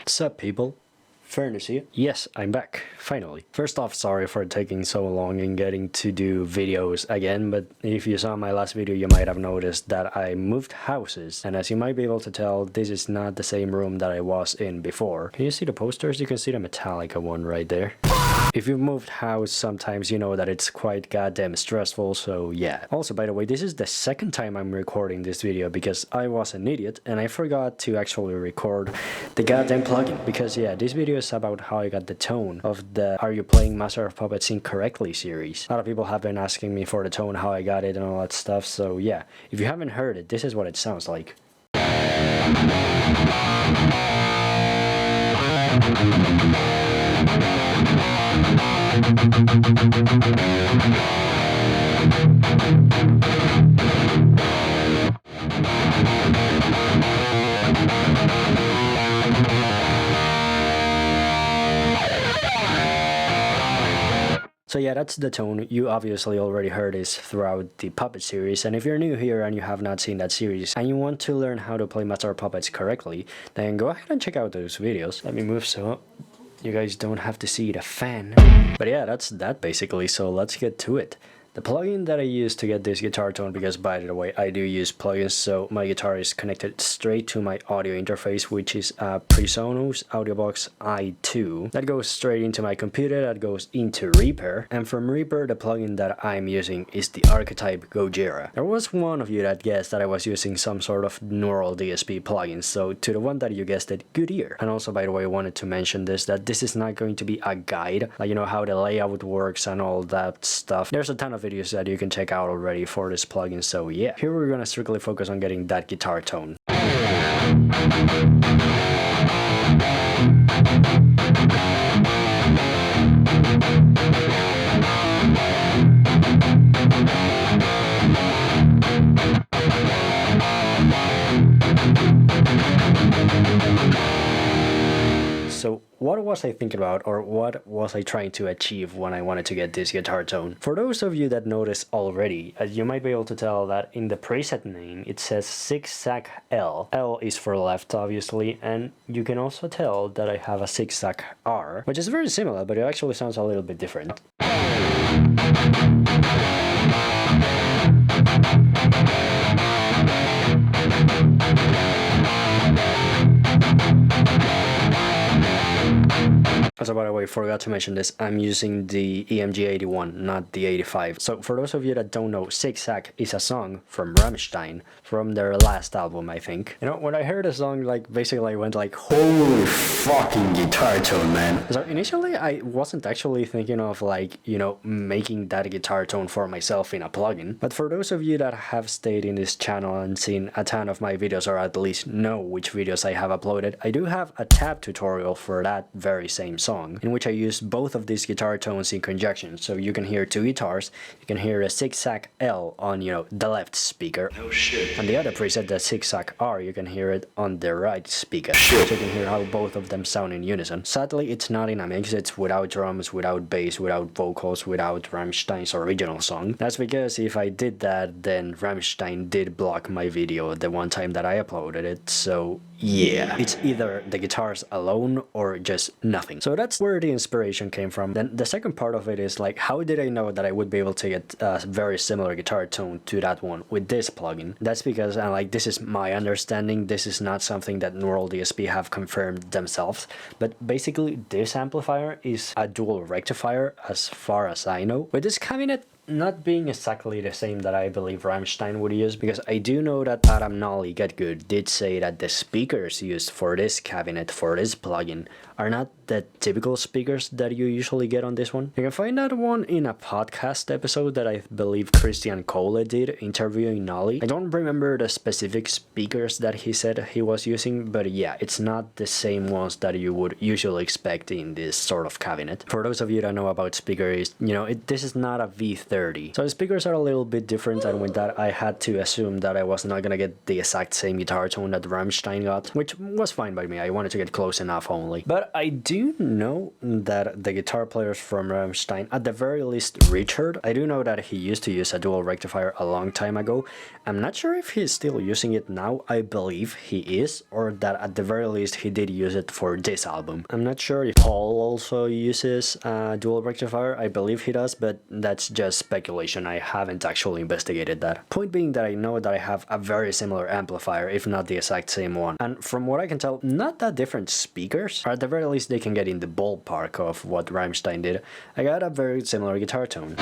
What's up, people? Fernus here. Yes, I'm back, finally. First off, sorry for taking so long in getting to do videos again, but if you saw my last video, you might have noticed that I moved houses, and as you might be able to tell, this is not the same room that I was in before. Can you see the posters? You can see the Metallica one right there. If you've moved house, sometimes you know that it's quite goddamn stressful, so yeah. Also, by the way, this is the second time I'm recording this video because I was an idiot and I forgot to actually record the goddamn plugin. Because yeah, this video is about how I got the tone of the Are You Playing Master of Puppets Incorrectly series. A lot of people have been asking me for the tone, how I got it and all that stuff, so yeah. If you haven't heard it, this is what it sounds like. So yeah, that's the tone. You obviously already heard this throughout the Puppet series, and if you're new here and you have not seen that series and you want to learn how to play Master of Puppets correctly, then go ahead and check out those videos. Let me move so you guys don't have to see the fan. But yeah, that's that basically, so let's get to it. The plugin that I use to get this guitar tone, because by the way, I do use plugins, so my guitar is connected straight to my audio interface, which is a PreSonus Audiobox i2. That goes straight into my computer, that goes into Reaper, and from Reaper, the plugin that I'm using is the Archetype Gojira. There was one of you that guessed that I was using some sort of neural DSP plugin, so to the one that you guessed it, good ear. And also, by the way, I wanted to mention this, that this is not going to be a guide, like you know how the layout works and all that stuff. There's a ton of videos that you can check out already for this plugin, so yeah. Here we're gonna strictly focus on getting that guitar tone. So what was I thinking about, or what was I trying to achieve when I wanted to get this guitar tone? For those of you that noticed already, you might be able to tell that in the preset name it says zigzag L. L is for left, obviously, and you can also tell that I have a zigzag R, which is very similar, but it actually sounds a little bit different. Also, by the way, forgot to mention this, I'm using the EMG 81, not the 85. So for those of you that don't know, Zigzag is a song from Rammstein, from their last album, I think. You know, when I heard the song, like, basically I went like, holy fucking guitar tone, man. So initially, I wasn't actually thinking of like, you know, making that guitar tone for myself in a plugin. But for those of you that have stayed in this channel and seen a ton of my videos, or at least know which videos I have uploaded, I do have a tab tutorial for that very same song, in which I used both of these guitar tones in conjunction. So you can hear two guitars, you can hear a zigzag L on, you know, the left speaker. Oh shit. And the other preset, the zigzag R, you can hear it on the right speaker. Shit. So you can hear how both of them sound in unison. Sadly, it's not in a mix, it's without drums, without bass, without vocals, without Rammstein's original song. That's because if I did that, then Rammstein did block my video the one time that I uploaded it, so yeah. It's either the guitars alone or just nothing. So that's where the inspiration came from. Then the second part of it is like, how did I know that I would be able to get a very similar guitar tone to that one with this plugin? That's because like, this is my understanding. This is not something that Neural DSP have confirmed themselves, but basically this amplifier is a dual rectifier as far as I know, with this cabinet not being exactly the same that I believe Rammstein would use, because I do know that Adam Nolly Get Good did say that the speakers used for this cabinet, for this plugin, are not the typical speakers that you usually get on this one. You can find that one in a podcast episode that I believe Christian Cole did, interviewing Nolly. I don't remember the specific speakers that he said he was using, but yeah, it's not the same ones that you would usually expect in this sort of cabinet. For those of you that know about speakers, you know, this is not a V30 30. So the speakers are a little bit different, and with that I had to assume that I was not gonna get the exact same guitar tone that Rammstein got, which was fine by me. I wanted to get close enough only. But I do know that the guitar players from Rammstein, at the very least Richard, I do know that he used to use a dual rectifier a long time ago. I'm not sure if he's still using it now. I believe he is, or that at the very least he did use it for this album. I'm not sure if Paul also uses a dual rectifier. I believe he does, but that's just speculation. I haven't actually investigated that. Point being that I know that I have a very similar amplifier, if not the exact same one. And from what I can tell, not that different speakers, or at the very least they can get in the ballpark of what Rammstein did. I got a very similar guitar tone.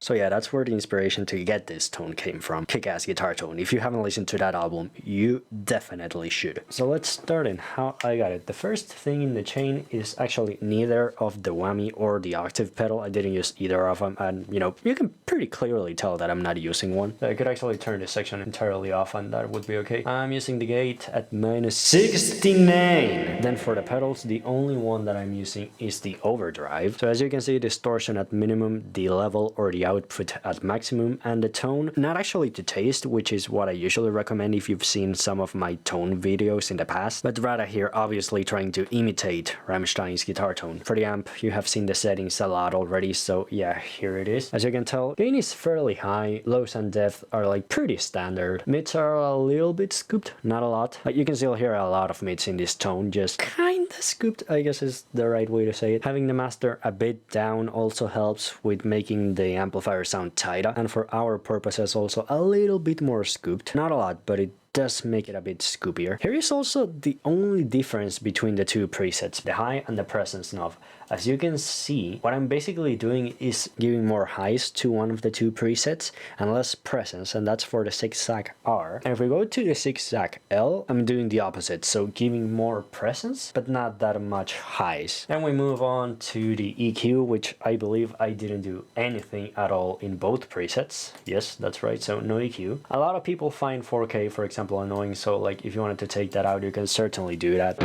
So yeah, that's where the inspiration to get this tone came from. Kick-ass guitar tone. If you haven't listened to that album, you definitely should. So let's start in how I got it. The first thing in the chain is actually neither of the whammy or the octave pedal. I didn't use either of them, and you know, you can pretty clearly tell that I'm not using one. I could actually turn this section entirely off and that would be okay. I'm using the gate at -69. Then for the pedals, the only one that I'm using is the overdrive. So as you can see, distortion at minimum, the level or the output at maximum, and the tone not actually to taste, which is what I usually recommend if you've seen some of my tone videos in the past, but rather here obviously trying to imitate Rammstein's guitar tone. For the amp, you have seen the settings a lot already, so yeah, here it is. As you can tell, gain is fairly high, lows and depth are like pretty standard, mids are a little bit scooped, not a lot. You can still hear a lot of mids in this tone, just kinda scooped, I guess is the right way to say it. Having the master a bit down also helps with making the amplifier sound tighter, and for our purposes also a little bit more scooped. Not a lot, but it does make it a bit scoopier. Here is also the only difference between the two presets, the high and the presence knob. As you can see, what I'm basically doing is giving more highs to one of the two presets and less presence, and that's for the zigzag R. And if we go to the zigzag L, I'm doing the opposite, so giving more presence, but not that much highs. Then we move on to the EQ, which I believe I didn't do anything at all in both presets. Yes, that's right, so no EQ. A lot of people find 4K, for example, annoying, so like if you wanted to take that out, you can certainly do that.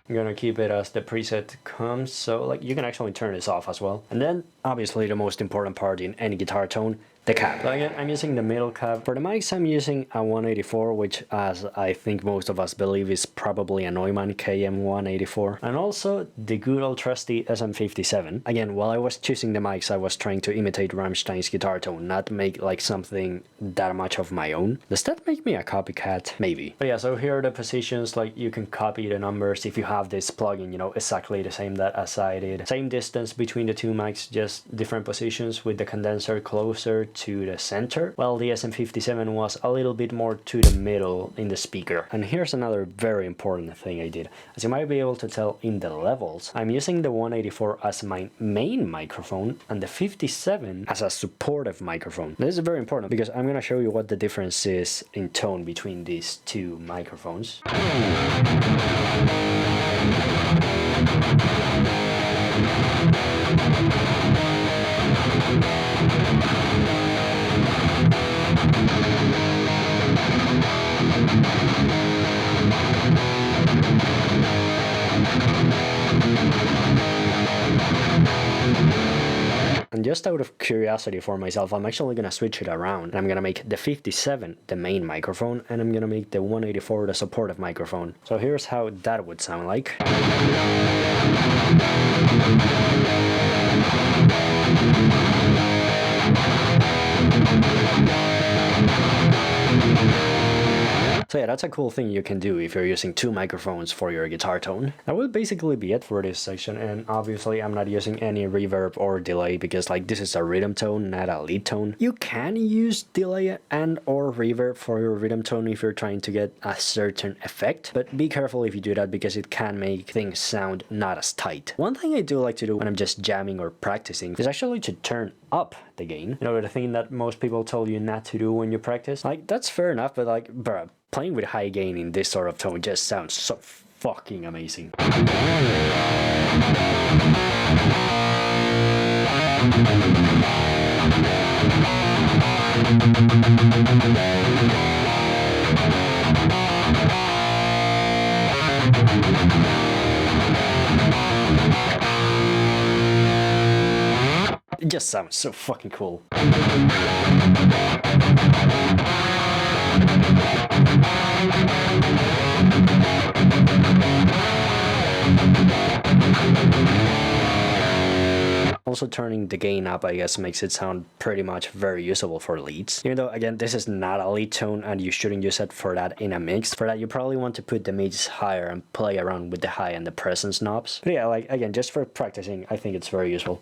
I'm gonna keep it as the preset comes, so like you can actually turn this off as well. And then obviously the most important part in any guitar tone, the cab. So again, I'm using the middle cab. For the mics, I'm using a 184, which as I think most of us believe is probably a Neumann KM184. And also the good old trusty SM57. Again, while I was choosing the mics, I was trying to imitate Rammstein's guitar tone, not make like something that much of my own. Does that make me a copycat? Maybe. But yeah, so here are the positions, like you can copy the numbers if you have this plugin, you know, exactly the same that as I did. Same distance between the two mics, just different positions with the condenser closer to the center, while the SM57 was a little bit more to the middle in the speaker. And here's another very important thing I did. As you might be able to tell in the levels, I'm using the 184 as my main microphone and the 57 as a supportive microphone. This is very important because I'm going to show you what the difference is in tone between these two microphones. And just out of curiosity for myself, I'm actually gonna switch it around, and I'm gonna make the 57 the main microphone, and I'm gonna make the 184 the supportive microphone. So here's how that would sound like. So yeah, that's a cool thing you can do if you're using two microphones for your guitar tone. That will basically be it for this section, and obviously I'm not using any reverb or delay because like this is a rhythm tone, not a lead tone. You can use delay and or reverb for your rhythm tone if you're trying to get a certain effect, but be careful if you do that because it can make things sound not as tight. One thing I do like to do when I'm just jamming or practicing is actually to turn up the gain. You know, the thing that most people tell you not to do when you practice. Like, that's fair enough, but like, bruh, playing with high gain in this sort of tone just sounds so fucking amazing. It just sounds so fucking cool. Also, turning the gain up, I guess, makes it sound pretty much very usable for leads. Even though, again, this is not a lead tone and you shouldn't use it for that in a mix. For that, you probably want to put the mids higher and play around with the high and the presence knobs. But yeah, like, again, just for practicing, I think it's very useful.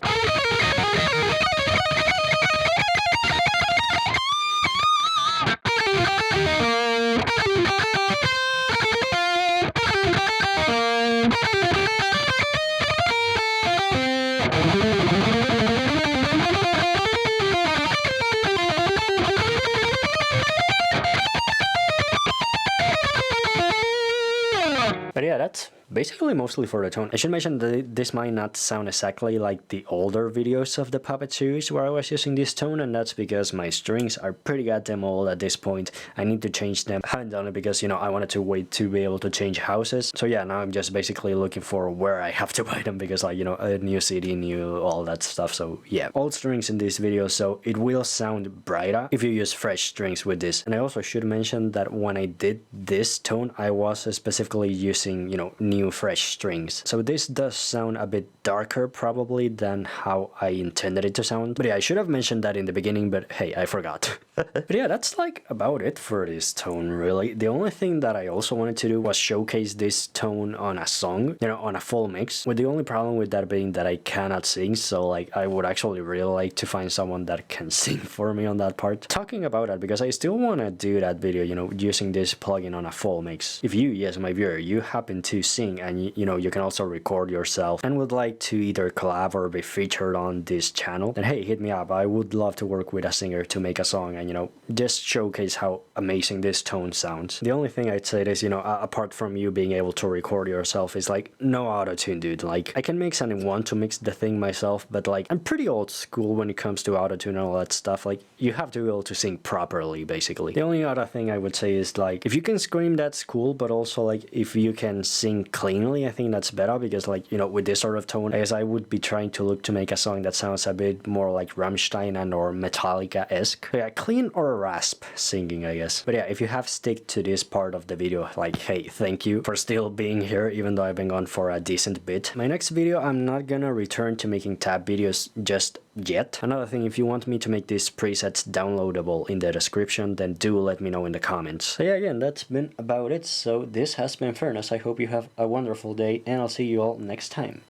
But yeah, that's basically mostly for the tone. I should mention that this might not sound exactly like the older videos of the Puppet series where I was using this tone, and that's because my strings are pretty goddamn old at this point. I need to change them. I haven't done it because, you know, I wanted to wait to be able to change houses. So yeah, now I'm just basically looking for where I have to buy them because, like, you know, a new city, new all that stuff. So yeah, old strings in this video, so it will sound brighter if you use fresh strings with this. And I also should mention that when I did this tone, I was specifically using, you know, new fresh strings. So this does sound a bit darker probably than how I intended it to sound. But yeah, I should have mentioned that in the beginning, but hey, I forgot. But yeah, that's like about it for this tone, really. The only thing that I also wanted to do was showcase this tone on a song, you know, on a full mix, with the only problem with that being that I cannot sing. So like, I would actually really like to find someone that can sing for me on that part. Talking about that, because I still want to do that video, you know, using this plugin on a full mix. If you, yes, my viewer, you happen to sing and you know, you can also record yourself and would like to either collab or be featured on this channel, then hey, hit me up. I would love to work with a singer to make a song and, you know, just showcase how amazing this tone sounds. The only thing I'd say is, you know, apart from you being able to record yourself, is like no auto-tune, dude. Like, I can mix and want to mix the thing myself, but like, I'm pretty old school when it comes to auto-tune and all that stuff. Like, you have to be able to sing properly, basically. The only other thing I would say is like, if you can scream, that's cool, but also like, if you can sing cleanly, I think that's better, because like, you know, with this sort of tone, I guess I would be trying to look to make a song that sounds a bit more like Rammstein and or Metallica-esque. Yeah, clean or rasp singing, I guess. But yeah, if you have stick to this part of the video, like, hey, thank you for still being here, even though I've been gone for a decent bit. My next video, I'm not gonna return to making tab videos just yet. Another thing, if you want me to make these presets downloadable in the description, then do let me know in the comments. So yeah, again, that's been about it. So this has been Fernus. I hope you have a wonderful day, and I'll see you all next time.